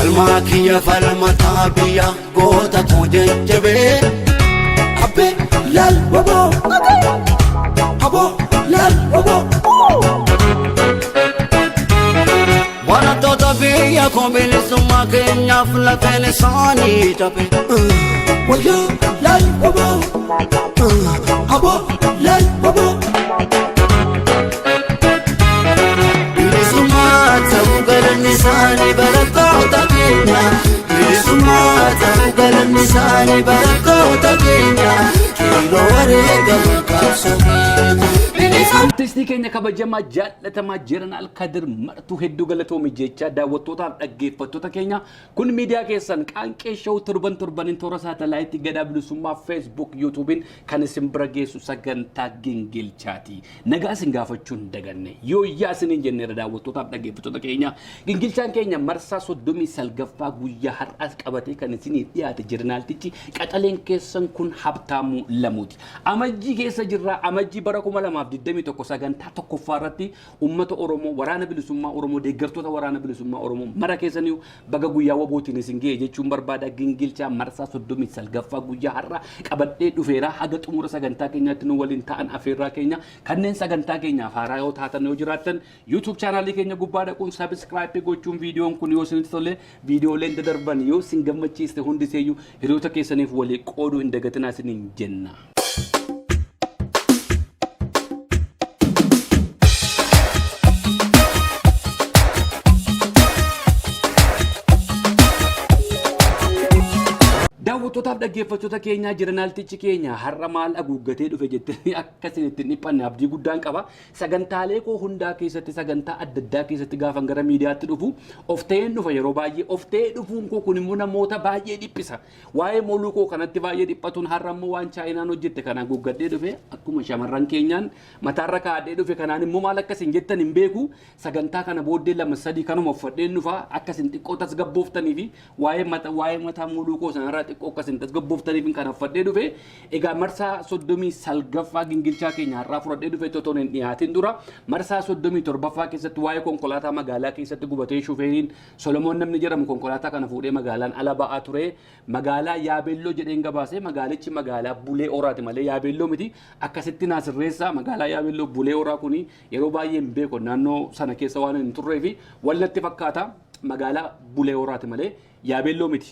falmakiya falmatabiya gota tujejebe abbe lal wabo abo lal wabo wana tota biya komile suma kenya fla felisani tape waya lal wabo abo lal wabo nisani barakota Kenya Krismata ugal nisani barakota Kenya kilo warega bakasumi Artistii keenya kabajamaa jaallatamaa jiran Alkadir martuu hedduu galatoomi jecha daawwattootaaf dhaggeeffattoota keenya kun miidiyaa keessan qaanqee show torbaniin toora saatalaayitii gadaa bilisummaa Facebook YouTubein kan isin bira geessu sagantaa Gingilchaati nagaa isin gaafachuun daganne yoo yaasiniin jenneera daawwattootaaf dhaggeeffattoota keenya Gingilchaan keenya marsaa 39 guyyaa har'aas qabatee kan isin dhiyaate jirnaaltichi qaxaleen keessan kun Habtaamuu Lamuuti amajjii keessa jirra amajjii bara 2021 sagantaa tokkoffaa irratti uummata Oromoo waraana bilisummaa Oromoo deeggartoota waraana bilisummaa Oromoo mara keessaniif baga guyyaa wabootiin isin ga'e jechuun barbaada Gingilchaa marsaa 39 guyyaa har'a qabadhee dhufeera haga xumura sagantaa keenyaatti nu waliin ta'an afeerraa keenya kanneen sagantaa keenyaaf haaraa yoo taatan yoo jiraattan YouTube channelii keenya gubbaa dhaquun subscribe gochuun viidiyoon kun yoo isinitti tole viidiyooleen dadarban yoo isin gammachiiste hundiseeyyuu hiriyoota keessaniif walii qooduu hin dagatinaa isiniin jenna. daawwattootaaf dhaggeeffattoota keenya jirnaaltichi keenya har'a maal aguuggatee dhufe jettanii akkasiin ittiin dhiphanne abdii guddaan qaba sagantaalee koo hundaa keessatti sagantaa adda addaa keessatti gaafan gara miidiyaatti dhufu of ta'een dhufa yeroo baay'ee of ta'ee dhufuun koo kun immoo namoota baay'ee dhiphisa waa'ee mooluu koo kanatti baay'ee dhiphatuun har'a immoo waan chaayinaan hojjette kana aguuggadhee dhufe akkuma shamarran keenyaan mataarra kaa'adhee dhufe kanaan immoo maal akkasiin jettan hin beeku sagantaa kana booddee lama sadii kanuma uffadheen dhufa akkasiin xiqqoo tasgabbooftanii fi waa'ee mataa mooluu koo sanarraa xiqqoo akkasiin tasgabbooftaniif kan uffadhee dhufe egaa marsaa 39ffaa Gingilchaa keenya har'aa fudhadhee dhufe totoon hin dhiyaatin dura marsaa 37ffaa keessatti waa'ee konkolaataa magaalaa keessatti gubatee shufeeriin Solomoon namni jedhamu konkolaataa kana fuudhee magaalaan ala ba'aa ture magaalaa Yaabelloo jedheen gabaasee magaalichi magaalaa Bulee Oraati malee Yaabelloo miti akkasitti naasirreessa magaalaa Yaabelloo Bulee Oraa kuni yeroo baay'ee hin beeku naannoo sana keessa waan hin turreefi wallatti fakkaata magaalaa Bulee Oraati malee Yaabelloo miti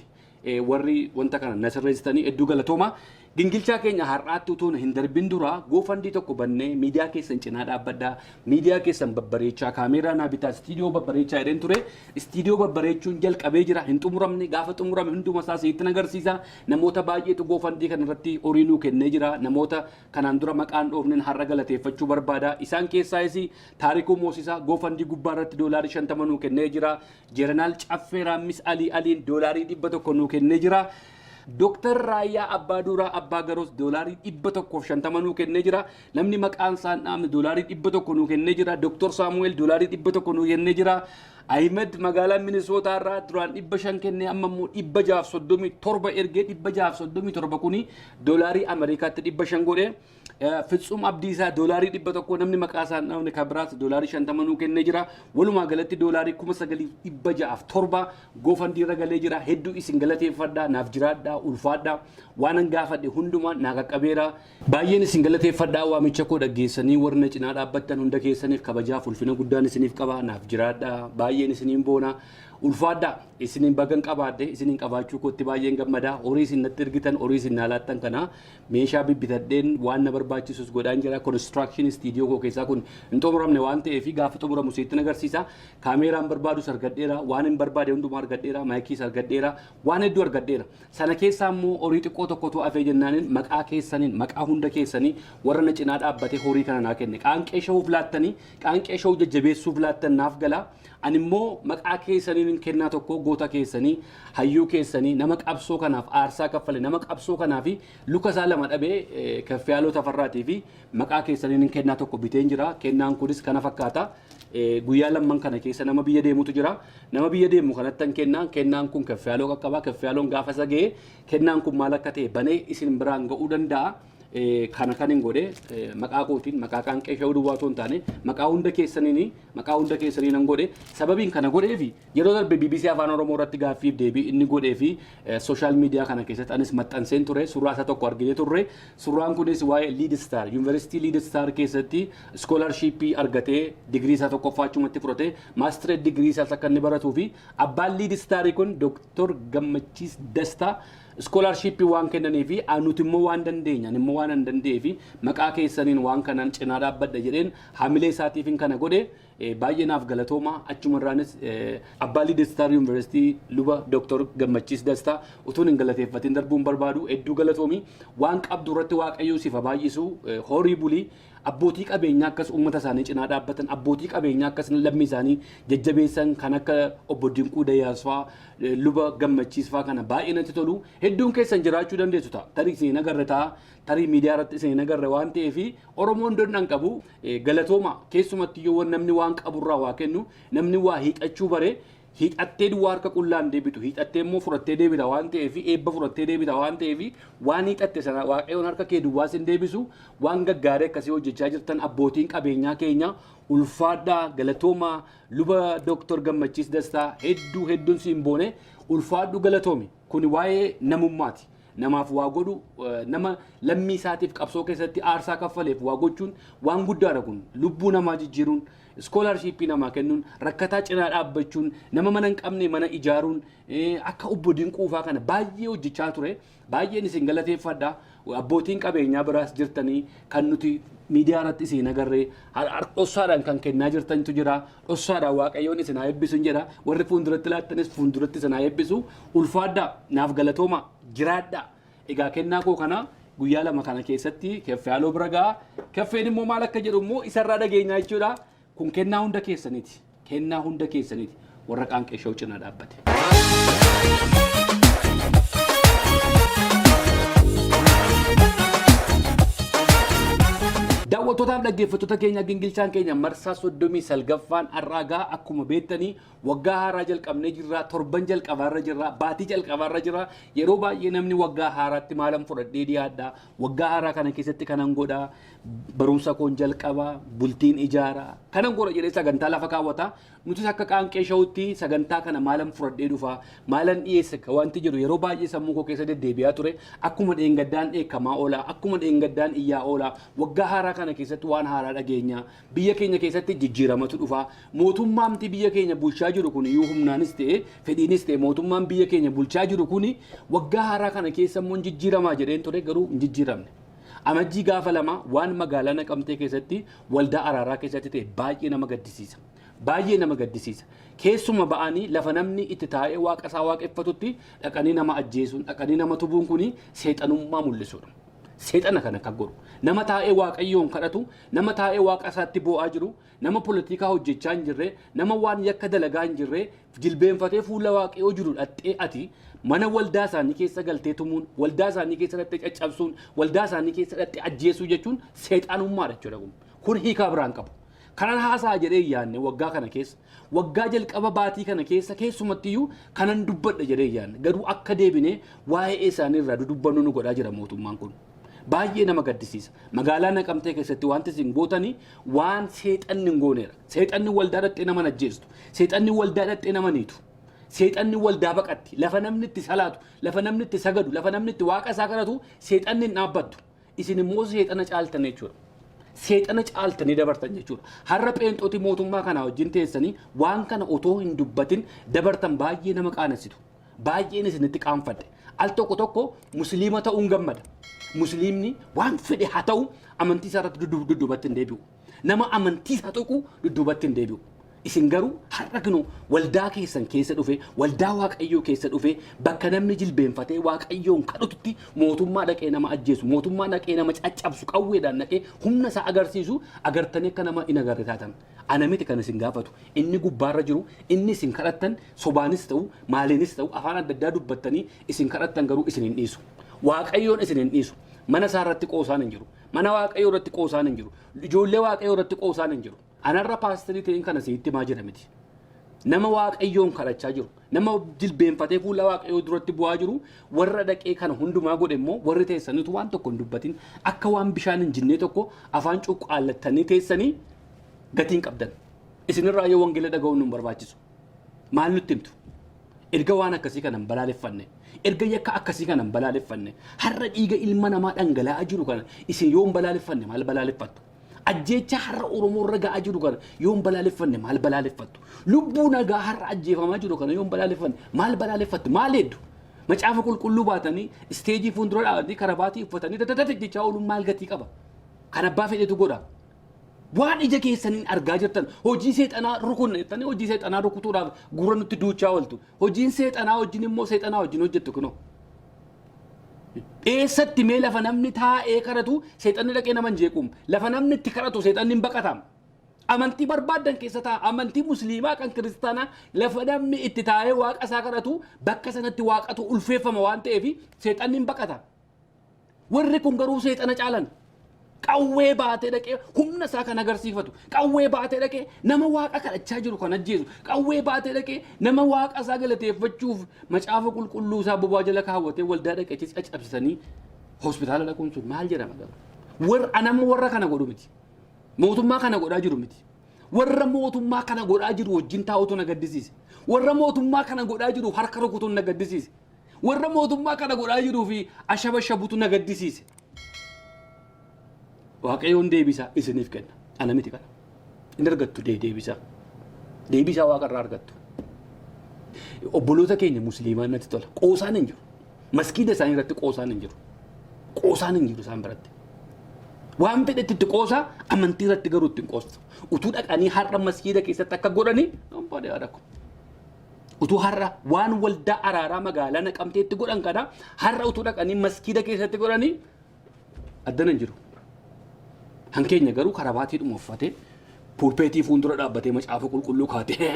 warri wanta kana nasirreessitanii hedduu galatooma Gingilchaa keenya har'aatti utuu hin darbin dura goofandii tokko bannee miidiyaa keessan cinaa dhaabbadhaa miidiyaa keessan babbareechaa kaameeraa naa bitaa istiidiyoo babbareechaa jedheen ture istiidiyoo babbareechuun jalqabee jira hin xumuramne gaafa xumurame hunduma isaa sitti agarsiisa namoota baay'eetu goofandii kana irratti horii nuu kennee jira namoota kanaan dura maqaan dhoofnen har'a galateeffachuu barbaada isaan keessaayis Taarikuu Moosisaa goofandii gubbaa irratti doolaarii 50 nuu kennee jira Jeneraal Caffee Raammis Aliin doolaarii 100 nuu kennee jira Dr. Raayyaa Abbaaduraa Abbaa Garoos doolaarii 150 nuu kennee jira namni maqaan isaan dhaamne doolaarii 100 nuu kennee jira Dr. Saamu'eel doolaarii 100 nuu kennee jira Ahmed magaalaa Minisootaa irraa duraan 500 kennee amma immoo 637 ergee 637 kuni doolaarii Ameerikaatti 500 godhe Fitsum Abdiisaa doolaarii 100 namni maqaa isaan dhaamne kabiraas doolaarii 50 nuu kennee jira walumaa galatti doolaarii 9607 goofandii irra galee jira hedduu isin galateeffadhaa naaf jiraadhaa ulfaadhaa waan gaafadhe hundumaa naa qaqqabeera baay'een isin galateeffadhaa waamicha koo dhaggeessanii warra cinaa dhaabbattan hunda keessaniif kabajaaf ulfina guddaan isiniif qaba naaf jiraadhaa baay'een isiniin boona ulfaadhaa isiniin bagan qabaadhe isiniin qabaachuu kootti baay'een gammadaa horii isin natti ergitan horii isin naalaattan kana meeshaa bibbitadheen waan na barbaachisus godhaan jira construction studio koo keessaa kun hin xumuramne waan ta'eef gaafa xumuramu sitti agarsiisa kaameeraan barbaadus argadheera waan hin barbaade hundumaa argadheera maayikiis argadheera waan hedduu argadheera sana keessaa immoo horii xiqqoo tokkotu afee jennaaniin maqaa keessaniin maqaa hunda keessanii warra na cinaa dhaabbate horii kana naa kenne qaanqee shawuuf laattanii qaanqee shawuu jajjabeessuuf laattan naaf gala ani immoo maqaa keessaniin kennaa tokko goota keessanii hayyuu keessanii nama qabsoo kanaaf aarsaa kaffale nama qabsoo kanaaf luka isaa lama dhabee kaffiyaaloo tafarraatii fi maqaa keessaniin kennaa tokko biteen jira kennaan kunis kana fakkaata guyyaa lamman kana keessa nama biyya deemutu jira nama biyya deemu kanattan kennaan kun kaffiyaaloo qaqqaba kaffiyaaloon gaafa sagee kennaan kun maal akka ta'e banee isin biraan ga'uu danda'a kana kan hin godhe maqaa kootiin maqaa kan qeeshoo duwwaa otoo hin taane maqaa hunda keessanii nan godhe sababiin kana godheefi yeroo darbe BBC afaan Oromoo irratti gaaffiif deebii inni godheefi sooshaal miidiyaa kana keessatti anis maxxanseen ture suuraa isa tokko argine turre suuraan kunis waa'ee Lead Star Yuunivarsiitii Lead Star keessatti iskoolarshiippii argatee digirii isaa tokkoffaa achumatti fudhatee maastireet digirii isaa akka inni baratuu fi abbaan Lead Star kun Dr. Gammachiis Dastaa scholarship waan kennanii fi anuti immoo waan dandeenya immoo waan hin dandeefi maqaa keessaniin waan kanan cinaa dhaabbadha jedheen hamilee isaatiif kana godhe baay'ee naaf galatooma achumarraanis abbaa Lead Star University luba Dr. Gammachiis Dastaa utuun hin galateeffatin darbuun barbaadu hedduu galatoomi waan qabdu irratti waaqayyoo sifa baay'isu horii bulii abbootii qabeenyaa akkas uummata isaanii cinaa dhaabbatan abbootii qabeenyaa akkas lammii isaanii jajjabeessan kan akka obbo Dinquu Dayyaasfaa luba Gammachiisfaa kana baay'ee natti tolu hedduun keessan jiraachuu dandeessu ta'a tarii isin agarre ta'a tarii miidiyaa irratti isin agarre waan ta'eef Oromoon dondaan qabu galatooma keessumatti yoo namni waan qaburraa waa kennu namni waa hiiqachuu bare hiixattee duwwaa harka qullaan deebitu hiixattee immoo furattee deebita waan ta'eef eebba furattee deebita waan ta'eef waan hiixatte sana waaqayyoon harka kee duwwaas hin deebisu waan gaggaarii akkasii hojjechaa jirtan abbootiin qabeenyaa keenya ulfaadhaa galatooma luba Dr. Gammachiis Dastaa hedduun siin boone ulfaadhu galatoomi kun waa'ee namummaati namaaf waa godhu nama lammii isaatiif qabsoo keessatti aarsaa kaffaleef waa gochuun waan guddaadha kun lubbuu namaa jijjiiruun scholarship nama kennuun rakkataa cinaa dhaabbachuun nama mana hin qabne mana ijaaruun akka obbo Dinquufaa kana baay'ee hojjechaa ture baay'een isin galateeffadha abbootiin qabeenyaa biraas jirtanii kan nuti miidiyaa irratti isin agarree dhossaadhaan kan kennaa jirtantu jira dhossaadhaan waaqayyoon isin haa eebbisu jedha warri fuulduratti laattanis fuulduratti isin haa eebbisu ulfaadhaa naaf galatooma jiraadhaa egaa kennaa koo kana guyyaa lama kana keessatti keffaaloo bira ga'a keffeen immoo maal akka jedhu immoo isarraa dhageenyaa jechuudha kun kennaa hunda keessaniiti warra qaanqeeshoo cinaa dhaabbate. Daawwattootaaf dhaggeeffattoota keenya Gingilchaan keenya marsaa 39ffaan har'aagaa akkuma beektanii waggaa haaraa jalqabnee jirra torban jalqabaarra jirra baatii jalqabaarra jirra yeroo baay'ee namni waggaa haaraatti maalan fudhadhee dhiyaadha waggaa haaraa kana keessatti kanan godha barumsa koon jalqaba bultiin ijaara kanan godha jedhee sagantaa lafa kaawwata nuti akka qaanqeeshootti sagantaa kana maalan fudhadhee dhufa maalan dhiyeessa wanti jiru yeroo baay'ee sammuu koo keessa deddeebi'aa ture akkuma dheengaddaan eekamaa oola akkuma dheengaddaan iyyaa oola waggaa haaraa kana keessatti waan haaraa dhageenya biyya keenya keessatti jijjiiramatu dhufa mootummaamti biyya keenya bulchaa jiru kun iyyuu humnaanis ta'e fedhiinis ta'e mootummaan biyya keenya bulchaa jiru kun waggaa haaraa kana keessa immoo jijjiiramaa jedheen ture garuu hin jijjiiramne amajjii gaafa lama waan magaalaa Naqamtee keessatti waldaa araaraa keessatti ta'e baay'ee nama gaddisiisa keessuma ba'anii lafa namni itti taa'ee waaqa isaa waaqeffatutti dhaqanii nama ajjeesuun dhaqanii nama tubuun kun seexanummaa mul'isuudha. Seexana kana kan godhu nama taa'ee waaqayyoon kadhatu nama taa'ee waaqa isaatti boo'aa jiru nama politikaa hojjechaa hin jirre nama waan yakka dalagaa hin jirre jilbeenfatee fuula waaqayyoo jiru dhattee ati mana waldaa isaanii keessa galtee tumuun waldaa isaanii keessa dhattee caccabsuun waldaa isaanii keessa dhattee ajjeesuu jechuun seexanummaadha jechuudha kun hiikaa biraan qabu. Kanan haasaa jedhee yaanne waggaa kana keessa waggaa jalqaba baatii kana keessa keessumattiyyuu kanan dubbadha jedhee yaanne garuu akka deebinee waa'ee isaanii irraa dudubbannu nu godhaa jira mootummaan kun. Baay'ee nama gaddisiisa magaalaa Naqamtee keessatti wanti isin gootanii waan seexanni hin gooneera seexanni waldaa dhattee nama ajjeestu seexanni waldaa dhattee nama niitu seexanni waldaa baqatti lafa namni itti salaatu lafa namni itti sagadu lafa namni itti waaqa isaa kadhatu seexanni hin dhaabbattu isin immoo seexana caaltan jechuudha seexana caaltanii dabartan jechuudha har'a pheenxooti mootummaa kana wajjin teessanii waan kana otoo hin dubbatin dabartan baay'ee nama qaanessitu baay'een isinitti qaanfadhe al tokko musliima ta'uun gammada musliimni waan fedhe haa ta'u amantii isaa irratti dudduubatti hin deebi'u nama amantii isaa tuqu dudduubatti hin deebi'u isin garuu har'a kinu waldaa keessan keessa dhufe waldaa waaqayyoo keessa dhufe bakka namni jilbeenfatee waaqayyoon kadhatutti mootummaa dhaqee nama ajjeesu mootummaa dhaqee nama caccabsu qawweedhaan dhaqee humna isaa agarsiisu agartanii akka nama hin agarre taatan ana miti kan isin gaafatu inni gubbaarra jiru inni isin kadhattan sobaanis ta'u maaliinis ta'u afaan adda addaa dubbattanii isin kadhattan garuu isin hin dhiisu waaqayyoon isin hin dhiisu mana isaa irratti qoosaan hin jiru mana waaqayyoo irratti qoosaan hin jiru ijoollee waaqayyoo irratti qoosaan hin jiru anarra paasterii ta'in kana sitti maa jira miti nama waaqayyoon kadhachaa jiru nama jilbeenfatee fuula waaqayyoo duratti bu'aa jiru warra dhaqee kana hundumaa godhe immoo warri teessaniitu waan tokko hin dubbatin akka waan bishaan hin jinnee tokko afaan cuqqaallattanii teessanii gatiin qabdan isinirraa yoo wangeela dhaga'uun nu barbaachisu maal nutti himtu erga waan akkasii kana hin balaaleffanne erga yakka akkasii kana hin balaaleffanne har'a dhiiga ilma namaa dhangala'aa jiru kana isin yoo hin balaaleffanne maal balaaleffattu ajjeecha har'a Oromoo irra ga'aa jiru kana yoo hin balaaleffanne maal balaaleffattu lubbuu nagaa har'a ajjeefamaa jiru kana yoo hin balaaleffanne maal balaaleffattu maal hedduu macaafa qulqulluu baatanii isteejii fuuldura dhaabanii karabaatii uffatanii dadadada jechaa ooluun maal gatii qaba kan abbaa fedhetu godha waan ija keessaniin argaa jirtan hojii seexanaa rukunne jettanii hojii seexanaa rukutuudhaaf gurra nutti duuchaa ooltu hojiin seexanaa wajjin immoo seexanaa wajjin hojjettu kunoo eessatti mee lafa namni taa'ee kadhatu seexanni dhaqee nama hin jeequum lafa namni itti kadhatu seexanni hin baqatam amantii barbaadan keessa ta'a amantii musliimaa kan kiristaanaa lafa namni itti taa'ee waaqa isaa kadhatu bakka sanatti waaqatu ulfeeffama waan ta'eef seexanni hin baqata warri kun garuu seexana caalan qawwee baatee dhaqee humna isaa kan agarsiifatu qawwee baatee dhaqee nama waaqa kadhachaa jiru kan ajjeesu qawwee baatee dhaqee nama waaqa isaa galateeffachuuf macaafa qulqulluu isaa bobaa jala kaawwatee waldaa dhaqee caccabsisanii hospitaala dhaquun sun maal jedhama garuu anamma warra kana godhu miti mootummaa kana godhaa jiru miti warra mootummaa kana godhaa jiru wajjin taa'utu na gaddisiise warra mootummaa kana godhaa jiru harka rukutuun na gaddisiise warra mootummaa kana godhaa jiruu fi ashaba shabutu na gaddisiise waaqayyoon deebisaa isiniif kenna ana miti kana hin argattu deebisaa waaqarraa argattu obboloota keenya musliimaan natti tola qoosaan hin jiru maskiida isaanii irratti qoosaan hin jiru isaan biratti waan fedhetti itti qoosaa amantii irratti garuu ittiin qoostu utuu dhaqanii har'a maskiida keessatti akka godhanii baadiyyaa dhaqu utuu har'a waan waldaa araaraa magaalaa Naqamteetti godhan kana har'a utuu dhaqanii maskiida keessatti godhanii addana hin jiru hankeenya garuu karabaatiidhuma uffatee pulpeetii fuuldura dhaabbatee macaafa qulqulluu kaatee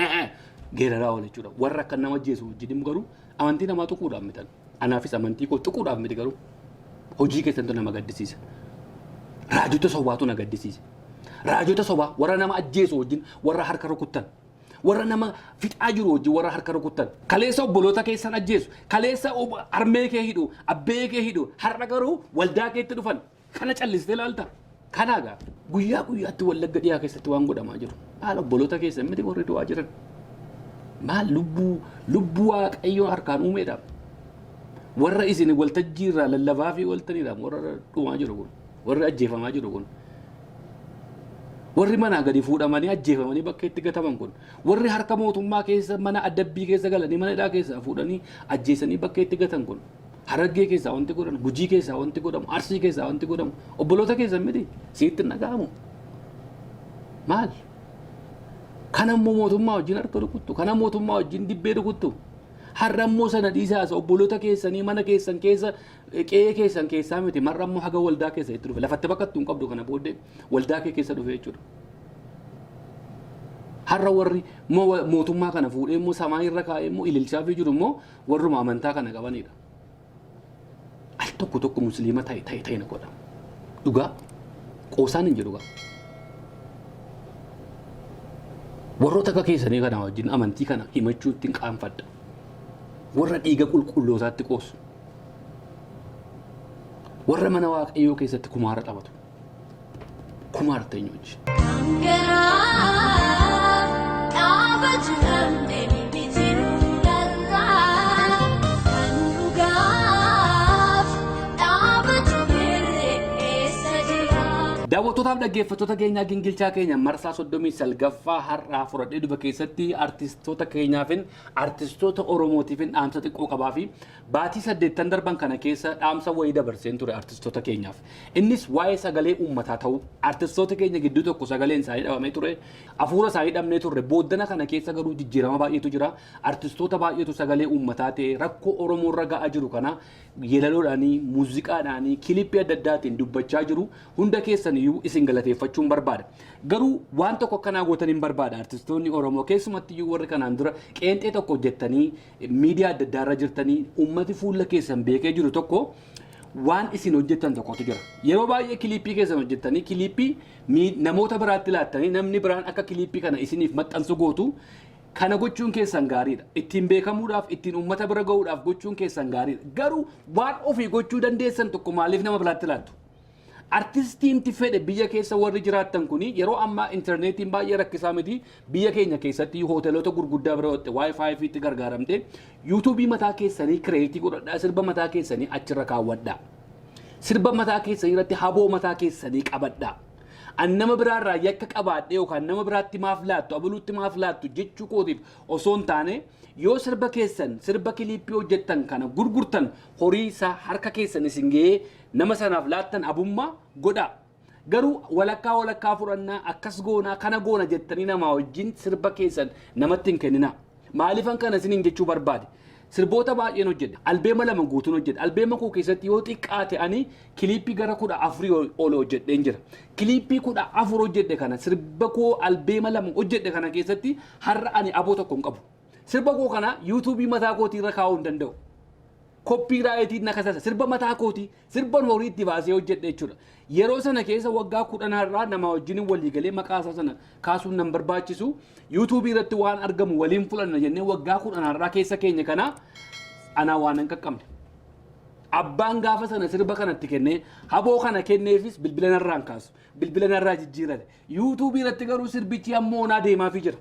geeraraa oole jechuudha warra akka nama jeesu wajjin garuu amantii namaa tuquudhaaf mitan anaafis amantii koo tuquudhaaf miti garuu hojii keessatti nama gaddisiisa raajota sobaatu na gaddisiisa raajota sobaa warra nama ajjeesu wajjin warra harka rukuttan warra nama fixaa jiru wajjin warra harka rukuttan kaleessa obboloota keessan ajjeesu kaleessa armee kee hidhu abbee kee hidhu har'a garuu waldaa keetti dhufan kana callistee laalta kanaga guyyaa guyyaatti wallagga dhiyaa keessatti waan godhamaa jiru maal obboloota keessan miti warri du'aa jiran maal lubbuu waaqayyoo harkaan uumeedhaaf warra isin waltajjii irraa lallabaa fi waltaniidhaaf warra dhumaa jiru kun warri ajjeefamaa jiru kun warri manaa gadi fuudhamanii ajjeefamanii bakka itti gataman kun warri harka mootummaa keessa mana addabbii keessa galanii mana hidhaa keessa fuudhanii ajjeesanii bakka itti gatan kun Harargee keessaa wanti godhamu, Gujii keessaa wanti godhamu, Arsii keessaa wanti godhamu, obboloota keessan miti siitti nagaamu. Maal? Kana mootummaa wajjin harka rukuttu, kana mootummaa wajjin dibbee rukuttu. Har'ammoo sana dhiisaas obboloota keessanii mana keessan keessa qe'ee keessan keessaa miti mar'ammoo haga waldaa keessa itti dhufe lafatti bakkattuu hin qabdu kana booddee waldaa kee keessa dhufe jechuudha. Har'a warri mootummaa kana fuudhee immoo samaa irra kaa'ee immoo ililchaa fi jiru immoo warruma amantaa kana qabanidha. Al tokko musliima ta'e na godha. Dhugaa qoosaan hin jiru gaa. Warroota akka keessanii kana wajjin amantii kana himachuu ittiin qaanfadha. Warra dhiiga qulqullootaatti qoosu. Warra mana waaqayyoo keessatti kumaara qabatu. Kumaara ta'e wajjin. Daawwattootaaf dhaggeeffattoota keenya Gingilchaa keenya marsaa 39ffaa har'aa fudhadhee dhufa keessatti artistoota keenyaafin artistoota Oromootiifin dhaamsa xiqqoo qabaa fi baatii 8 darban kana keessa dhaamsa wayii dabarseen ture artistoota keenyaaf. Innis waa'ee sagalee uummataa ta'uu artistoota keenya gidduu tokko sagaleen isaanii dhabamee ture hafuura isaanii dhabnee turre booddana kana keessa garuu jijjiirama baay'eetu jira artistoota baay'eetu sagalee uummataa ta'e rakkoo Oromoo irra ga'aa jiru kana yeedaloodhaanii muuziqaadhaanii kilippii adda addaatiin dubbachaa jiru hunda keessan isin galateeffachuun barbaada. Garuu waan tokko akkanaa gootan hin barbaada artistoonni Oromoo keessumatti warri kanaan dura qeenxee tokko hojjettanii miidiyaa adda addaa irra jirtanii uummati fuula keessan beekee jiru tokko waan isin hojjettan tokkotu jira. Yeroo baay'ee kilippii keessan hojjettanii kilippii namoota biraatti laattanii namni biraan akka kilippii kana isiniif maxxansu gootu kana gochuun keessan gaariidha. Ittiin beekamuudhaaf ittiin uummata bira ga'uudhaaf gochuun keessan gaariidha. Garuu waan ofii gochuu dandeessan tokko maaliif nama biraatti laattu? Artistiin fedhe biyya keessa warri jiraattan kuni yeroo ammaa intarneetiin baay'ee rakkisaa miti. Biyya keenya keessatti hoteelota gurguddaa bira waqti Wi-Fi fiitti gargaaramte yuutuubii mataa keessanii kireetii godhadhaa sirba mataa keessanii achirra kaawwadhaa. Sirba mataa keessanii irratti haboo mataa keessanii qabadhaa. Annama biraarraa yakka qabaadhee yookaan nama biraatti maaf laattu abuluutti maaf laattu jechuu kootiif osoo hin taane yoo sirba keessan sirba kiliippii hojjettan kana gurgurtan horii isaa harka keessan isin ga'ee nama sanaaf laattan abummaa godhaa. Garuu walakkaa fudhannaa akkas goonaa kana goona jettanii namaa wajjin sirba keessan namatti hin kenninaa. Maaliifan kana isiniin jechuu barbaade? Sirboota baay'een hojjedha. Albeema lama guutuun hojjedha. Albeema koo keessatti yoo xiqqaate ani kiliippii gara 14 ol hojjedheen jira. Kiliippii 14 hojjedhe kana sirba koo albeema lama hojjedhe kana keessatti har'a ani aboo tokko hin qabu. Sirba koo kana yuutuubii mataa kootii irra kaa'uu hin danda'u. Koppiraayitiin nakasasa sirba mataa kootii sirban horii itti baasee hojjedhe jechuudha. Yeroo sana keessa waggaa 10 irraa nama wajjin walii galee maqaa isaa sana kaasuun nan barbaachisu. yuutuubii irratti waan argamu waliin fulanna jennee waggaa 10 irraa keessa keenya kana ana waan hin qaqqabne. Abbaan gaafa sana sirba kanatti kennee haboo kana kenneefis bilbila narraan kaasu bilbila narraa jijjiirate. yuutuubii irratti garuu sirbichi ammoo naa deemaafii jira.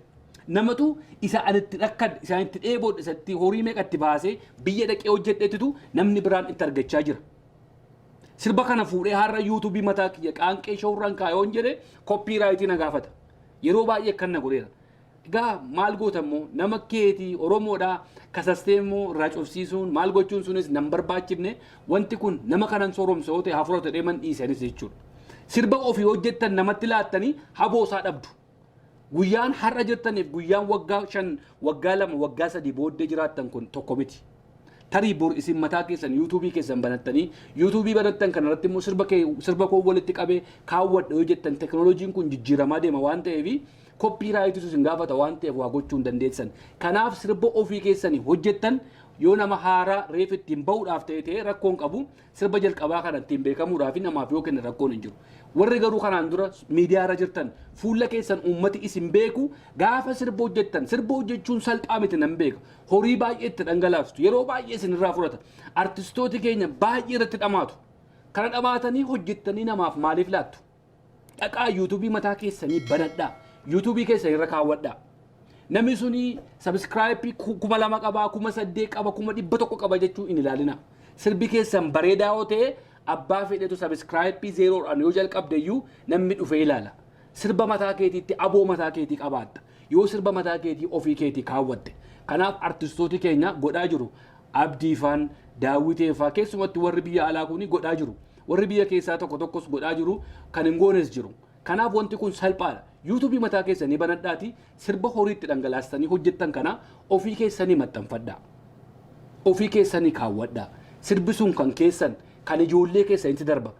Namatu isa anitti dhakkad isa itti dheeboodhe isatti horii meeqatti baasee biyya dhaqee hojjedheetitu namni biraan itti argachaa jira. Sirba kana fuudhee har'a yuutuubii mataa kiyya qaanqee shawurraan kaayoon jedhe koppiraayitii na gaafata. Yeroo baay'ee kan na godheera. Egaa maal gootammoo nama keetii Oromoodhaa kasastee immoo irraa cufsiisuun maal gochuun sunis nan barbaachifne wanti kun nama kanan sooromsoo ta'e hafuurota deeman dhiisanis jechuudha. Sirba ofii hojjettan namatti laattanii haboo isaa dhabdu. Guyyaan har'a jirtaniif guyyaan waggaa 5 waggaa 2 waggaa 3 booddee jiraattan kun tokko miti. Tarii bor isin mataa keessan yuutuubii keessan banattanii yuutuubii banattan kanarratti immoo sirba koo walitti qabee kaawwadha yoo jettan teknooloojiin kun jijjiiramaa deema waan ta'eef koppiraayitii isin gaafata waan ta'eef waa gochuu hin dandeessan. Kanaaf sirba ofii keessanii hojjettan yoo nama haaraa reef ittiin bahuudhaaf ta'e rakkoon qabu sirba jalqabaa kana ittiin beekamuudhaaf namaaf yoo kenna rakkoon hin jiru. Warri garuu kanaan dura miidiyaa irra jirtan fuula keessan uummati isin beeku gaafa sirba hojjettan sirba hojjechuun salphaa miti nan beeka. Horii baay'ee itti dhangalaastu yeroo baay'ee isin irraa fudhata. Artistooti keenya baay'ee irratti dhamaatu. Kana dhamaatanii hojjettanii namaaf maaliif laattu? Dhaqaa yuutuubii mataa keessanii banadhaa. yuutuubii keessan irra kaawwadhaa. Namni suni subscribe 2,000 qaba 8,000 qaba 100 qaba jechuu hin ilaalina. Sirbi keessan bareedaa yoo ta'e abbaa fedhetu subscribe 0 yoo jalqabdeyyuu namni dhufee ilaala. Sirba mataa keetiitti aboo mataa keetii qabaadha. Yoo sirba mataa keetii ofii keetii kaawwadde. Kanaaf artistooti keenya godhaa jiru. Abdiifaan daawwiteefaa keessumatti warri biyya alaa kuni godhaa jiru. Warri biyya keessaa tokko tokkos godhaa jiru kan hin goones jiru. Kanaaf wanti kun salphaadha. yuutuubii mataa keessanii banadhaati sirba horiitti dhangalaastanii hojjettan kana ofii keessanii maxxanfadhaa. Ofii keessanii kaawwadhaa. Sirbi sun kan keessan kan ijoollee keessanitti darba.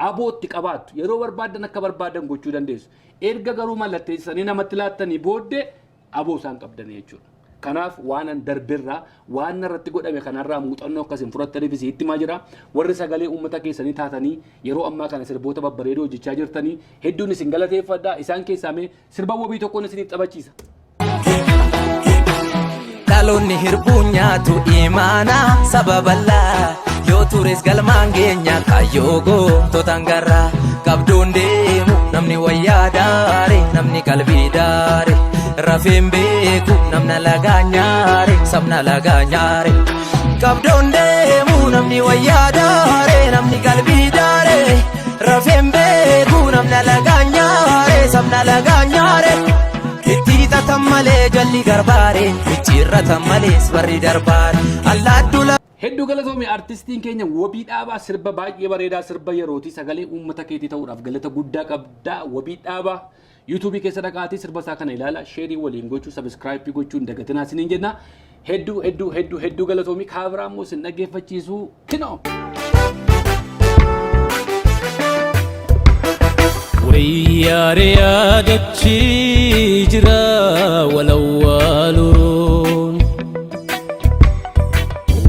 Abootti qabaattu yeroo barbaadan akka barbaadan gochuu dandeessu. Erga garuu mallatteessanii namatti laattanii booddee aboo isaan qabdan jechuudha. Kanaaf waan darbirraa waan irratti godhame kanarraa muuxannoo akkasiin fudhattaniif itti himaa jira. Warri sagalee uummata keessanii taatanii yeroo ammaa kana sirboota babbareedoo hojjechaa jirtanii hedduun isin galateeffadhaa. Isaan keessaa mee sirba wabii tokkoon isiniif taphachiisa. Dhaloonni hirbuu nyaatu imaana sababallaa yoo tures galmaan geenya kayyoo gootota garraa qabdoon deemu namni wayyaa daare namni qalbii daare. Rafeen beeku namna lagaa nyaare sabna lagaa nyaare qabdoon deemu namni wayyaa daare namni qalbii daare rafeen beeku namna lagaa nyaare sabna lagaa nyaare itti hixatan malee jalli garbaare icciirratan malees barri darbaare allaaddu Hedduu galatoomii artistiin keenya wabii dhaabaa sirba baay'ee bareedaa sirba yerootii sagalee uummata keetii ta'uudhaaf galata guddaa qabdaa wabii dhaabaa yuutuubii keessa dhaqaatii sirba isaa kana ilaala sheerii waliin gochuu sabskraayipii gochuu hin dagatinaa isiniin jenna hedduu galatoomii kaabiraa immoo isin dhaggeeffachiisuu kinoo. Wayyaare yaadachii jira walawwaaluun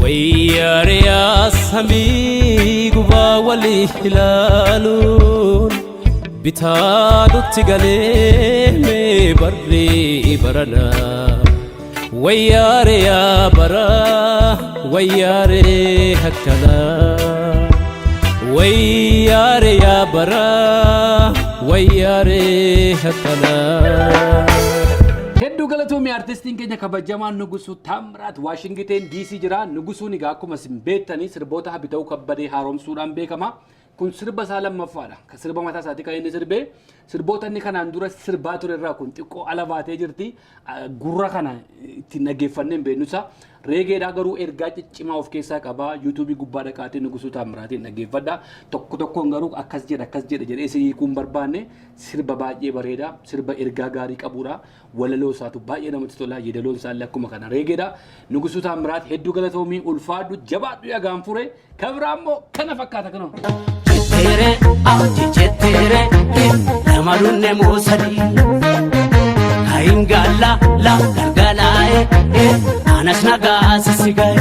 wayyaare yaasamii gubaa walii ilaaluun bitaadutti galee mee barree baranaa wayyaare yaa bara wayyaare hakkana wayyaare yaa bara wayyaare hakkana. Hedduu galatoomii artistiin keenya kabajamaan Nugusuu Taamiraat Waashingteen DC jira. Nugusuun egaa akkuma isin beektanii sirboota Habita'uu Kabbadee haaromsuudhaan beekama. Kun sirba isaa lammaffaadha. Kan sirba mataa isaatii kan inni sirbee sirboota inni kanaan dura sirbaa ture irraa kun xiqqoo ala baatee jirti. Gurra kana ittiin dhaggeeffannee hin beeknusa. Reegeedhaa garuu ergaa ciccimaa of keessaa qaba. YouTube gubbaa dhaqaatii Nugusuu Taamiraatiin dhaggeeffadha. Tokko tokkoon garuu akkas jedha jedhee si hiikuun barbaanne sirba baay'ee bareeda. Sirba ergaa gaarii qabudha. Walaloo isaatu baay'ee namatti tola. Yeedaloon isaallee akkuma kana reegeedha. Nugusuu Taamiraat hedduu galatoomii ulfaadhu jabaadhu yagaan fure. Kabiraammoo kana fakkaata kanoo. Chettere, achi chettere, namarunne musadi. Kaingala la gargalae, anas nagasi sigae.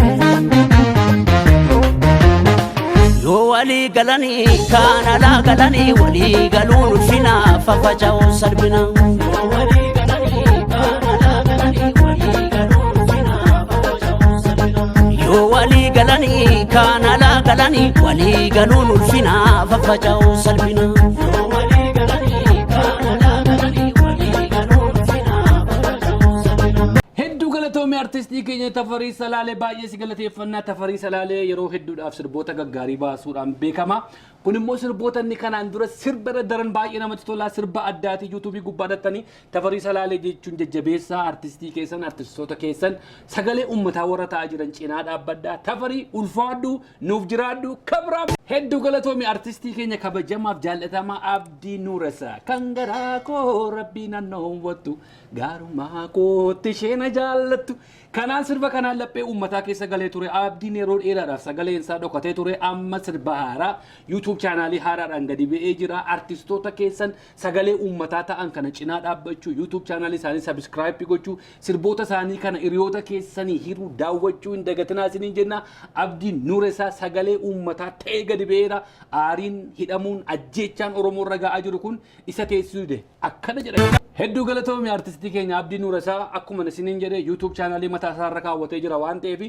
Yo wali galani, kana la galani, wali galun fina fafajau sarbina. Yo wali galani, kana la galani, wali galun fina fafajau sarbina. Yo wali galani, kana la galani, wali galun fina fafajau sarbina. Yo wali galani, kana la galani, wali galun fina fafajau sarbina. Hedduu galatoomii artistii keenya Tafarii Salaalee baay'ee si galateeffannaa. Tafarii Salaalee yeroo hedduudhaaf sirboota gaggaarii baasuudhaan beekama. Kun immoo sirboota inni kanaan dura sirba daran baay'ee namatti tola. Sirba addaati YouTube gubbaa dhattanii Tafarii Salaalee jechuun jajjabeessaa artistii keessan artistoota keessan sagalee uummataa warra ta'aa jiran cinaa dhaabbadhaa. Tafarii ulfaadhu nuuf jiraadhu kabraa. Hedduu galatoomii artistii keenya kabajamaaf jaallatamaa Abdii Nuuresaa kan garaa koo rabbii naannoo wattu gaarummaa kootti isheen jaallattu. Kanaan sirba kanaan laphee uummataa keessa galee ture. Abdiin yeroo dheeraadhaaf sagaleen isaa dhokatee ture. Amma sirba haaraa YouTube chaanaalii haaraadhaan gadi ba'ee jira. Artistoota keessan sagalee uummataa ta'an kana cinaa dhaabbachuu YouTube chaanaalii isaanii subscribe gochuu sirboota isaanii kana hiriyoota keessanii hiruu daawwachuu hin dagatinaa isiniin jenna. Abdiin Nuuresaa sagalee uummataa ta'ee gadi ba'eera. Aariin hidhamuun ajjeechaan Oromoo irra ga'aa jiru kun isa teessisuude akkana jedhama. Hedduu galatoomii artistii keenya Abdii Nuuresaa akkuma isiniin jedhe YouTube chaanaalii mataa isaa irra kaawwatee jira waan ta'eef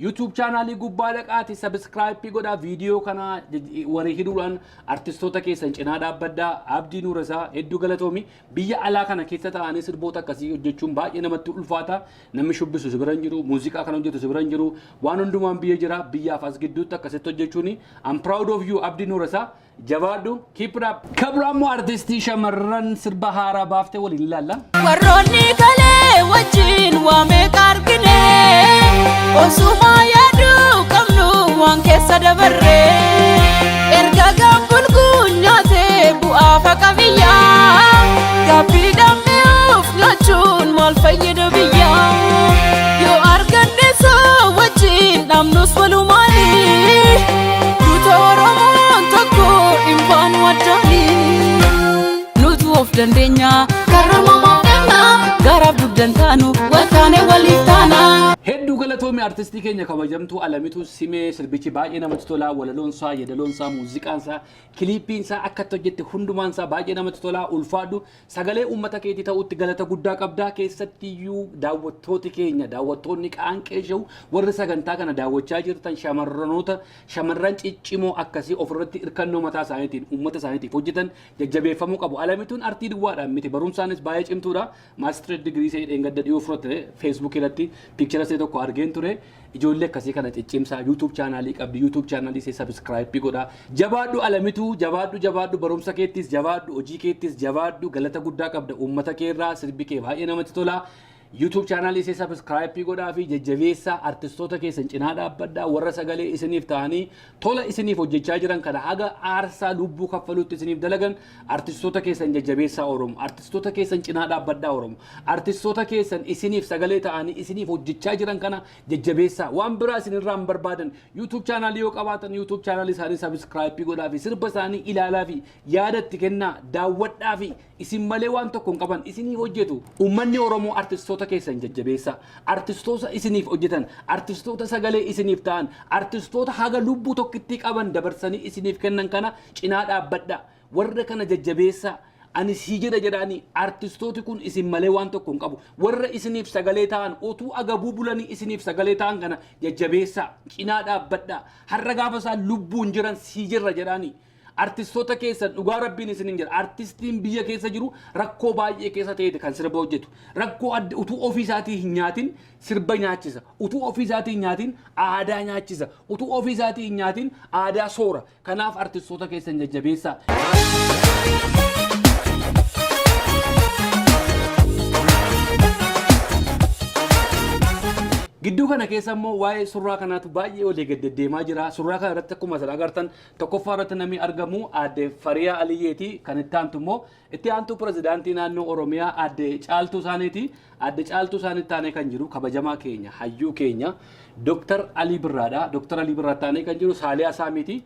YouTube chaanaalii gubbaa dhaqaatii subscribe godhaa viidiyoo kana warri hiduudhaan artistoota keessan cinaa dhaabbadhaa. Abdii Nuuresaa hedduu galatoomii biyya alaa kana keessa ta'anii sirboota akkasii hojjechuun baay'ee namatti ulfaata. Namni shubbisu si bira hin jiru, muuziqaa kana hojjetu si bira hin jiru, waan hundumaan biyya jira biyyaaf as gidduutti akkasitti hojjechuuni. I'm proud of you Abdii Nuuresaa. Jabaadhu keep it up. Kabiraammoo artistii shamarran sirba haaraa baaftee waliin ilaalla. Warroonni galee wajjin waamee qarqine osuma yaaduu qabnu waan keessa dabarree erga gambulguun nyaatee bu'aa faqa biyyaa gabbii dhammeef nyaachuun maal fayyada biyyaa yoo arganne soo wajjin dhamnus walumaani duuta Oromoon tokko dhimbaan waddaanii nuti of dandeenya karamamaa garaaf dugdan taanu waltaane waliif taana. Hedduu galatoomii artistii keenya kabajamtuu Alamituu Simee sirbichi baay'ee namatti tola. Walaloon isaa, yeedaloon isaa, muuziqaan isaa, kiliippiin isaa akkatti hojjette hundumaan isaa baay'ee namatti tola. Ulfaadhu sagalee uummata keetii ta'utti galata guddaa qabdaa. Keessattiyyuu daawwattooti keenya daawwattoonni qaanqee sha'u warri sagantaa kana daawwachaa jirtan shamarran ciccimoo akkasii ofirratti hirkannoo mataa isaaniitiin uummata isaaniitiif hojjetan jajjabeeffamuu qabu. Alamituun artii duwwaadhaan miti barumsaanis baay'ee cimtuudha. Master degree see dhengadda dhiyoo fudhatte Facebook irratti picture see tokko argeen ture. Ijoollee akkasii kana ciccimsaa YouTube chaanaalii qabdi. YouTube chaanaalii see subscribe godhaa. Jabaadhu Alamituu, jabaadhu barumsa keettis jabaadhu hojii keettis jabaadhu galata guddaa qabda uummata keerraa sirbi kee baay'ee namatti tola. YouTube channel isee subscribe godhaa fi jajjabeessaa artistoota keessan cinaa dhaabbadhaa warra sagalee isiniif ta'anii tola isiniif hojjechaa jiran kana haga aarsaa lubbuu kaffaluutti isiniif dalagan artistoota keessan jajjabeessaa Oromo artistoota keessan cinaa dhaabbadhaa Oromo artistoota keessan isiniif sagalee ta'anii isiniif hojjechaa jiran kana jajjabeessaa waan biraa isinirraa hin barbaadan YouTube channel yoo qabaatan YouTube channel isaanii subscribe godhaa fi sirba isaanii ilaalaa fi yaadatti kennaa daawwadhaa fi isin malee waan tokko hin qaban isiniif hojjetu ummanni Oromo artistoota keessan jajjabeessaa artistoota isiniif hojjetan artistoota sagalee isiniif ta'an artistoota haga lubbuu tokkitti qaban dabarsanii isiniif kennan kana cinaa dhaabbadhaa warra kana jajjabeessaa ani sii jedha jedhaanii artistooti kun isin malee waan tokko hin qabu warra isiniif sagalee ta'an otuu agabuu bulanii isiniif sagalee ta'an kana jajjabeessaa cinaa dhaabbadhaa har'a gaafa isaan lubbuun jiran sii jirra jedhaanii artistoota keessan dhugaa rabbiin isinin jira artistiin biyya keessa jiru rakkoo baay'ee keessa ta'e kan sirba hojjetu rakkoo utuu ofii isaatii hin nyaatin sirba nyaachisa utuu ofii isaatii hin nyaatin aadaa nyaachisa utuu ofii isaatii hin nyaatin aadaa soora kanaaf artistoota keessan jajjabeessaa. Gidduu kana keessa immoo waa'ee surraa kanaatu baay'ee olii gad deemaa jira. Surraa kana irratti akkuma isin agartan tokkoffaa irratti namni argamu aadde Fariyaa Aliyyeeti. Kan itti aantu immoo itti aantu pirezidaantii naannoo Oromiyaa aadde Caaltuu Isaaniiti. Aadde Caaltuu Isaaniitti taanee kan jiru kabajamaa keenya hayyuu keenya Dr. Alii Birraadha. Dr. Alii Birraa taanee kan jiru Saaliyaa Saamiiti.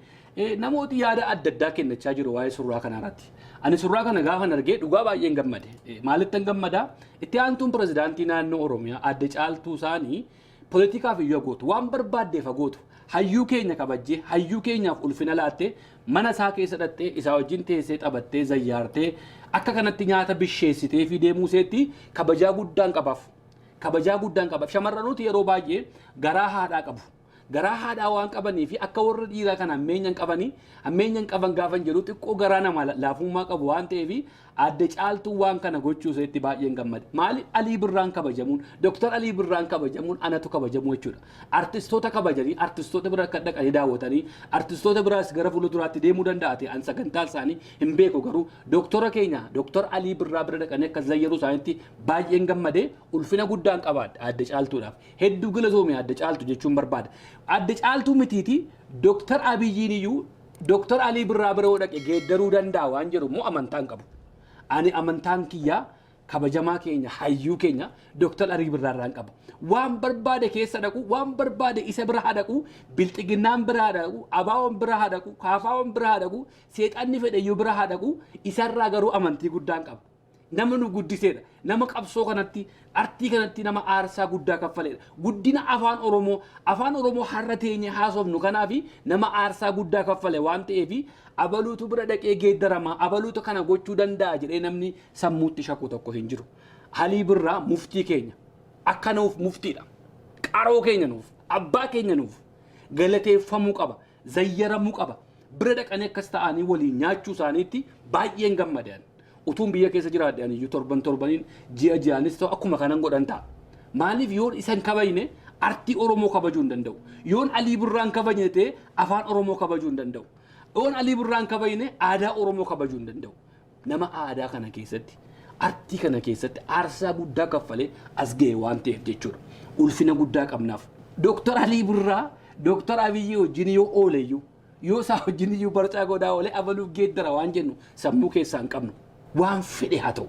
Namooti yaada adda addaa kennachaa jiru waa'ee surraa kana irratti. Ani surraa kana gaafa argee dhugaa baay'een gammade. Maalitti gammada? Itti aantuun pirezidaantii naannoo Oromiyaa aadde Caaltuu Isaanii politika fi yogootu waan barbaaddeef gootu hayyuu keenya kabajjee hayyuu keenyaaf ulfina laattee mana isaa keessa dhattee isaa wajjin teessee taphattee zayyaartee akka kanatti nyaata bisheessitee fi deemuu seetti kabajaa guddaan qabaaf shamarranooti yeroo baay'ee garaa haadhaa qabu garaa haadhaa waan qabanii fi akka warra dhiiraa kana ammeenyan qaban gaafan jedhu xiqqoo garaa nama laafummaa qabu waan ta'eef aadde Caaltuu waan kana gochuu seetti baay'een gammade. Maali Alii Birraan kabajamuun Dr. Alii Birraan kabajamuun anatu kabajamu jechuudha. Artistoota kabajanii artistoota bira akka dhaqanii daawwatanii artistoota biraas gara fuulduraatti deemuu danda'ate an sagantaan isaanii hin beeku garuu Dr. keenya Dr. Alii Birraa bira dhaqanii akka zayyaruu isaaniitti baay'een gammade ulfina guddaan qabaadha aadde Caaltuudhaaf. Hedduu galatoomii aadde Caaltuu jechuun barbaada. Aadde Caaltuu mitiiti Dr. Abiyyiin iyyuu Dr. Alii Birraa bira dhaqee geeddaruu danda'a waan jedhu immoo amantaan qabu. Ani amantaan kiyyaa kabajamaa keenya hayyuu keenya Dr. Alii Birraarraan qaba. Waan barbaade keessa dhaqu waan barbaade isa bira dhaqu bilxiginnaan bira dhaqu abaawoon bira dhaqu kaafaawwan bira dhaqu seexanni fedhayyuu bira dhaqu isarraa garuu amantii guddaan qaba. Nama nu guddiseedha. Nama qabsoo kanatti artii kanatti nama aarsaa guddaa kaffaleedha. Guddina afaan Oromoo har'a teenye haasofnu kanaafi nama aarsaa guddaa kaffale waan ta'eef abaluutu bira dhaqee geeddarama abaluutu kana gochuu danda'a jedhee namni sammuutti shakku tokko hin jiru. Alii Birraa muftii keenya akka nuuf muftiidha. Qaroo keenya nuuf abbaa keenya nuuf galateeffamuu qaba zayyaramuu qaba bira dhaqanii akkas ta'anii waliin nyaachuu isaaniitti baay'een gammadaan. Utuun biyya keessa jiraadhaan iyyuu torbaniin ji'aanis ta'u akkuma kanan godhan ta'a. Maaliif yoon isan kabajne artii Oromoo kabajuu hin danda'u. Yoon Alii Birraan kabajne ta'e afaan Oromoo kabajuu hin danda'u. Yoon Alii Birraan kabajne aadaa Oromoo kabajuu hin danda'u. Nama aadaa kana keessatti artii kana keessatti aarsaa guddaa kaffalee as ga'e waan ta'eef jechuudha. Ulfina guddaa qabnaaf. Dr. Alii Birraa Dr. Abiyyi wajjin yoo ooleyyuu yoo isaa wajjin iyyuu barcaa godhaa oolee abaluuf geeddara waan jennu sammuu keessaa hin qabnu. Waan fedhe haa ta'u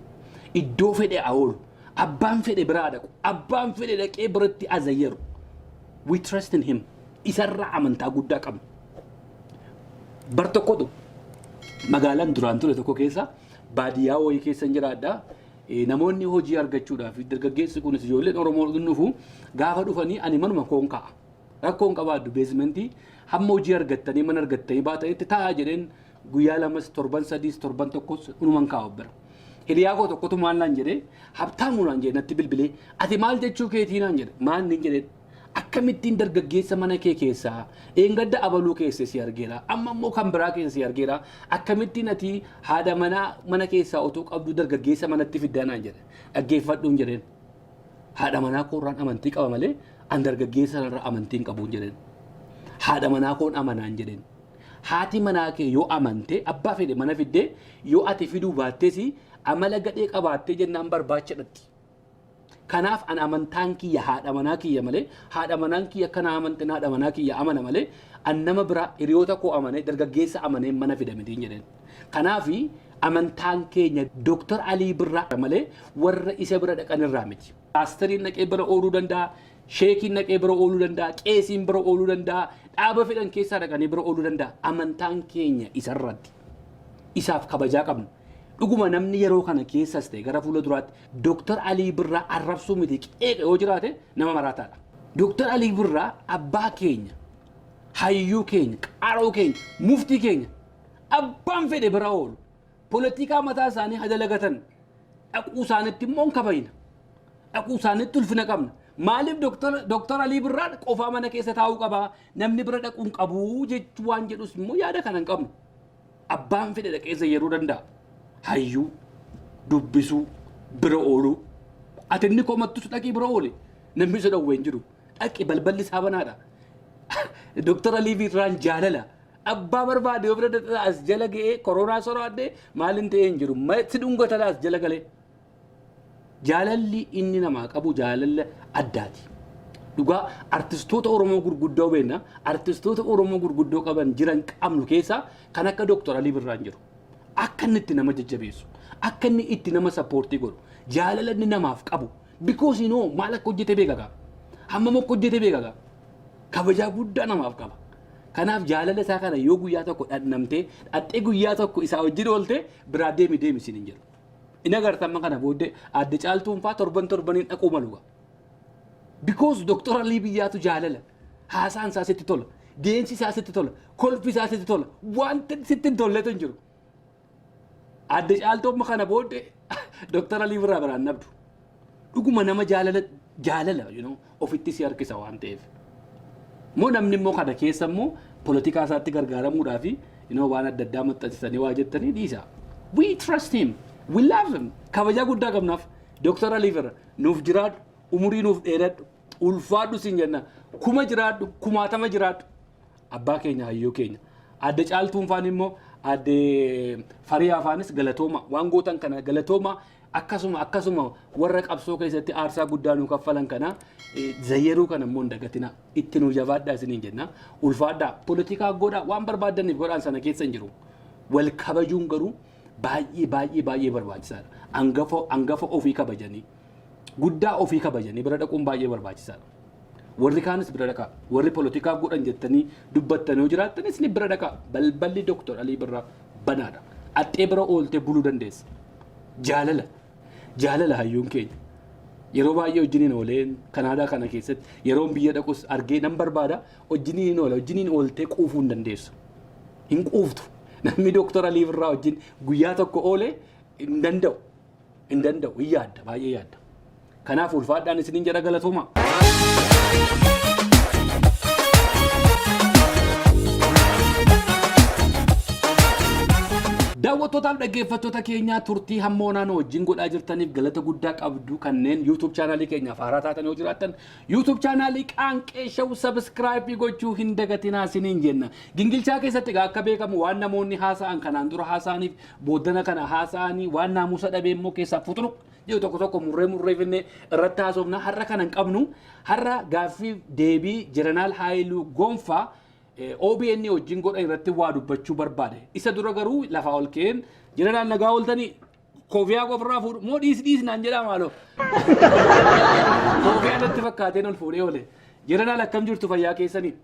iddoo fedhe haa oolu abbaan fedhe biraa dhaqu abbaan fedhe dhaqee biratti azayyaru we trust in him isarraa amantaa guddaa qabna. Bar tokkotu magaalaan duraan ture tokko keessa baadiyyaa wayii keessa jiraadha. Namoonni hojii argachuudhaaf dargaggeessi kunis ijoolleen Oromoo dhufu gaafa dhufanii ani manuma koon ka'a rakkoon qabaaddu beezimentii hamma hojii argattanii mana argattanii baatanitti taa'aa jedheen guyyaa lamas torban sadiis torban tokkos unuman kaa'u bira. Hiriyaa koo tokkotu maal naan jedhee habtaamuu naan jedhe natti bilbilee ati maal jechuu keetii naan jedhe maal niin jedheen akkamittiin dargaggeessa mana kee keessaa eengadda abaluu keessa si argeera amma immoo kan biraa keessa si argeera akkamittiin ati haadha mana keessaa otoo qabdu dargaggeessa manatti fiddaa naan jedhe dhaggeeffadhuun jedheen haadha manaa koorraan amantii qaba malee an dargaggeessa irraa amantiin qabuun jedheen haadha manaa koon amanaan jedheen. Haati manaa kee yoo amante abbaa fedhe mana fiddee yoo ati fiduu baatteesi amala gadhee qabaattee jennaan barbaachadhatti. Kanaaf an amantaan kiyya haadha manaa kiyya malee haadha manaan kiyya kana amanteen haadha manaa kiyya amana malee an nama biraa hiriyoota koo amanee dargaggeessa amanee mana fidamitiin jedheen. Kanaaf amantaan keenya Dr. Alii Birraa malee warra isa bira dhaqan irraa miti. Paastariin dhaqee bira ooluu danda'a. Sheekiin dhaqee bira ooluu danda'a. Qeesiin bira ooluu danda'a. Dhaaba fedhan keessaa dhaqanii bira ooluu danda'a. Amantaan keenya isarratti isaaf kabajaa qabna. Dhuguma namni yeroo kana keessas ta'e gara fuula duraatti Dr. Alii Birraa arrabsuu miti qeeqa yoo jiraate nama maraataadha. Dr. Alii Birraa abbaa keenya hayyuu keenya qaroo keenya muftii keenya abbaan fedhe bira oolu Politikaa mataa isaanii hadalagatan dhaquu isaaniitti immoo hin kabayna. Dhaquu isaaniitti ulfina qabna. Maaliif Dooktar Alii Birraa qofaa mana keessa taa'uu qabaa? Namni bira dhaquu hin qabu jechuu waan jedhus immoo yaada kana hin qabnu. Abbaan fedhe dhaqeessa yeroo danda'a. Hayyuu, dubbisuu, bira ooluu. Ati inni komattus dhaqii bira oole. Namni isa dhowwee hin jiru. Dhaqi balballi isaa banaadha. Dooktar Alii Birraan jaalala. Abbaa barbaade yoo bira as jala ga'ee koronaa soraadhee maaliin ta'ee hin jiru. Si dhungata as jala galee. Jaalalli inni namaa qabu jaalala addaati. Dhugaa artistoota Oromoo gurguddoo beekna. Artistoota Oromoo gurguddoo qaban jiran qabnu keessaa kan akka Dooktar Alii Birraan jiru. Akka inni itti nama jajjabeessu. Akka inni itti nama sappoortii godhu. Jaalala inni namaaf qabu. Because maal akka hojjete beekagaa. Hammam akka hojjete beekagaa. Kabajaa guddaa namaaf qaba. Kanaaf jaalala isaa kana yoo guyyaa tokko dhandhamtee dhattee guyyaa tokko isaa wajjin oolte biraa deemi siin hin jedhu. Inni agartamma kana booddee adda caaltuun fa'aa torbaniin dhaquu maluga. Because Dooktar Alii biyyaatu jaalala. Haasaan isaa sitti tola. Deensi isaa sitti tola. Kolfi isaa sitti tola. Wanta sitti hin tolletu hin jiru. Adda caaltuun kana booddee Dooktar Alii Birraa biraan nabdu. Dhuguma nama jaalala ofitti si harkisa waan ta'eef. Moo namni immoo kana keessa immoo politikaa isaatti gargaaramuudhaa fi waan adda addaa maxxansisanii waa jettanii dhiisa. We trust him. We love him. Kabajaa guddaa qabnaaf Dooktar Alii Birraa nuuf jiraadhu, umurii nuuf dheeradhu, ulfaadhu siin jenna. Kuma jiraadhu, kumaatama jiraadhu. Abbaa keenya hayyoo keenya. Adda caaltuun faan immoo adda fariyaa faanis galatooma. Waan gootan kana galatooma akkasuma warra qabsoo keessatti aarsaa guddaa nu kaffalan kana zayyeruu kana immoo hin dagatina. Itti nu jabaadhaa isiniin jenna. Ulfaadhaa politikaa godhaa waan barbaadaniif godhaan sana keessa hin jiru. Wal kabajuun garuu baay'ee barbaachisaadha. Hangafa ofii kabajanii guddaa ofii kabajanii bira dhaquun baay'ee barbaachisaadha. Warri kaanis bira dhaqaa. Warri politikaa godhan jettanii dubbattanii yoo jiraattanis ni bira dhaqaa. Balballi Dooktar Alii Birraa banaadha. Axxee bira ooltee buluu dandeessa. Jaalala hayyuun keenya. Yeroo baay'ee wajjiniin ooleen Kanaadaa kana keessatti yeroon biyya dhaqus argee nan barbaada wajjiniin oola wajjiniin ooltee quufuu hin dandeessu. Hin quuftu. Namni Dooktar Alii Birraa wajjin guyyaa tokko oolee hin danda'u. Hin yaadda baay'ee yaadda. Kanaaf ulfaadhaan isiniin jedha galatooma. Daawwattootaaf dhaggeeffattoota keenyaa turtii hammoonaan wajjin godhaa jirtaniif galata guddaa qabdu kanneen YouTube chaanaalii keenyaaf haaraa taatan yoo jiraattan YouTube chaanaalii qaanqee shawuu subscribe gochuu hin dagatinaa isiniin jenna. Gingilchaa keessatti akka beekamu waan namoonni haasa'an kanaan dura haasa'aniif booddana kana haasa'anii waan naamusa dhabee immoo keessaa futunuq yoo tokko murree finne irratti haasofna har'a kana hin qabnu. Har'a gaaffii deebii Jeneraal Haayiluu Gonfaa OBN wajjin godhan irratti waa dubbachuu barbaade. Isa dura garuu lafa ol keen Jeneraal nagaa ooltanii koofiyaa qofirraa fuudhu moo dhiis naan jedhaa maaloo. Koofiyaa natti fakkaateen ol fuudhee oole. Jeneraal akkam jirtu fayyaa keessanii.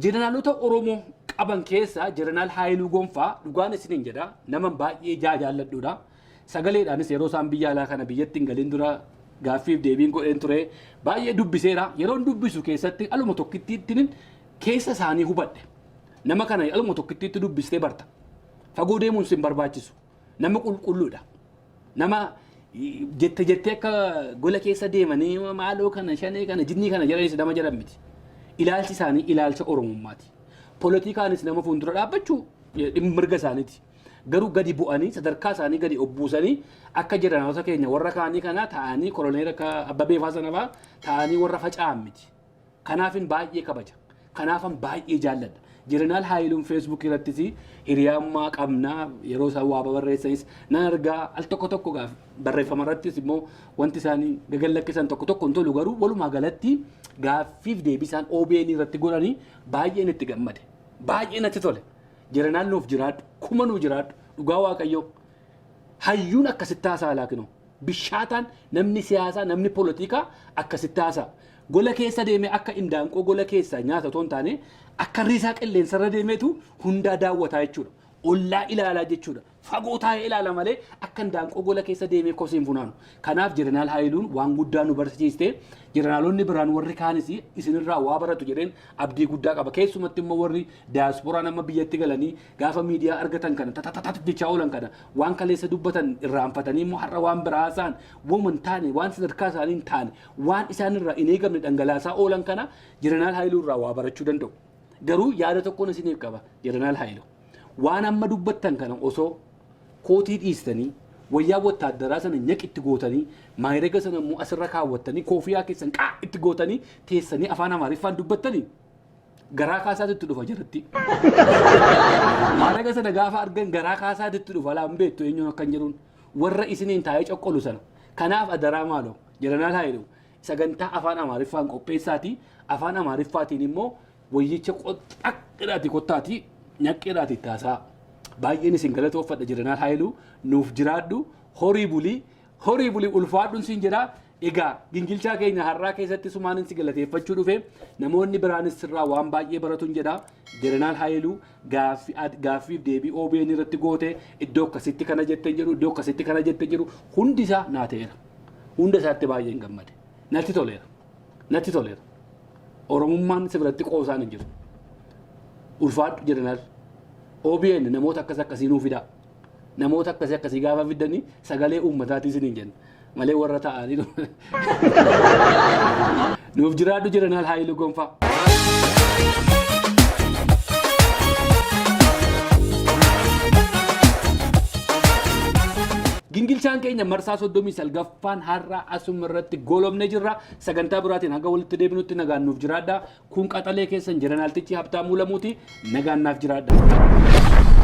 Jeneraalota Oromoo qaban keessaa Jeneraal Haayiluu Gonfaa dhugaan isiniin jedha nama baay'ee jaalladhuudha. Sagaleedhaanis yeroo isaan biyya alaa kana biyyatti hin galin dura gaaffiif deebiin godheen ture baay'ee dubbiseera. Yeroon dubbisu keessatti aluma tokkittiitti keessa isaanii hubadhe. Nama kana aluma tokkittiitti dubbistee barta. Fagoo deemuun sin barbaachisu. Nama qulqulluudha. Nama jettee akka gola keessa deemanii maaloo kana shanee kana jinnii kana jedhanis nama jedhan miti. Ilaalchi isaanii ilaalcha Oromummaati. Politikaanis nama fuuldura dhaabbachuu mirga isaaniiti. Garuu gadi bu'anii sadarkaa isaanii gadi obbuusanii akka jeneraaloota keenya warra kaanii kana ta'anii koloneera akka Abbabee Faasanabaa ta'anii warra faca'an miti. Kanaafin baay'ee kabaja. Kanaafan baay'ee jaalladha. Jeneraal Haayiluun Facebook irrattis hiriyaammaa qabnaa yeroo isaan waa barreessanis nan argaa al tokko gaaf barreeffama irrattis immoo wanti isaanii gagallakkisan tokko hin tolu garuu walumaa galatti gaaffiif deebisaan OBN irratti godhanii baay'een itti gammade. Baay'ee natti tole. Jeneraal nuuf jiraadhu, kuma nuuf jiraadhu, dhugaa Waaqayyoo. Hayyuun akkasitti haasaa laakinu. Bishaataan namni siyaasaa, namni politikaa akkasitti haasaa. Gola keessa deemee akka indaanqoo gola keessa nyaata otoo hin taane akka riisaa qilleensarra deemeetu hundaa daawwataa jechuudha. ollaa ilaalaa jechuudha. Fagoo taa'ee ilaala malee akka daanqoo gola keessa deemee kosiin funaanu. Kanaaf Jeneraal Haayiluun waan guddaa nu barsiiste. Jeneraalonni biraan warri kaanis isinirraa waa baratu jedheen abdii guddaa qaba. Keessumatti immoo warri diyaasporaan amma biyyatti galanii gaafa miidiyaa argatan kana tatatatatat jechaa oolan kana waan kaleessa dubbatan irraanfatanii immoo har'a waan biraa haasa'an woman taane waan sadarkaa isaanii hin taane waan isaanirraa hin eegamne dhangalaasaa oolan kana Jeneraal Haayiluu irraa waa barachuu danda'u. Garuu yaada tokkoon isiniif qaba Jeneraal Haayiluu. Waan amma dubbattan kana osoo kootii dhiistanii wayyaa wotaaddaraa sana nyaqitti gootanii maayirega sana immoo asirra kaawwattanii koofiyaa keessan qaa itti gootanii teessanii afaan Amaariffaan dubbattanii garaa kaasaatti dhufa jiratti. Maayirega sana gaafa argan garaa kaasaatti dhufa laan beektu eenyuun akkan jedhuun warra isiniin taa'ee coqqolu sana. Kanaaf adaraa maaloo Jeneraal Haayiluu sagantaa afaan Amaariffaan qopheessaati afaan Amaariffaatiin immoo wayyicha qoxxaqidhaati kottaati nyaqqidhaati taasaa. Baay'een isin galatoofadha Jeneraal Haayiluu nuuf jiraadhu horii bulii ulfaadhuun siin jedha. Egaa gingilchaa keenya har'aa keessatti sumaanin si galateeffachuu dhufe namoonni biraanis sirraa waan baay'ee baratuun jedha. Jeneraal Haayiluu gaaffiif deebii OBN irratti goote iddoo akkasitti kana jettee jedhu iddoo akkasitti kana jettee jedhu hundi isaa naa ta'eera. Hunda isaatti baay'een gammade. Natti toleera. Oromummaan si biratti qoosaan hin jiru. Ulfaadhu Jeneraal. OBN namoota akkasii nuuf fidaa. Namoota akkasii gaafa fidanii sagalee uummataati isiniin jenna. Malee warra ta'anii nuuf jiraadhu Jeneraal Haayiluu gonfaa. Gingilchaan keenya marsaa 39ffaan har'a asuma irratti goolomne jirra. Sagantaa biraatiin hanga walitti deebinutti nagaan nuuf jiraadha. Kun qaxalee keessan Jeneraal Habtaamuu Lamuuti nagaan naaf jiraadha.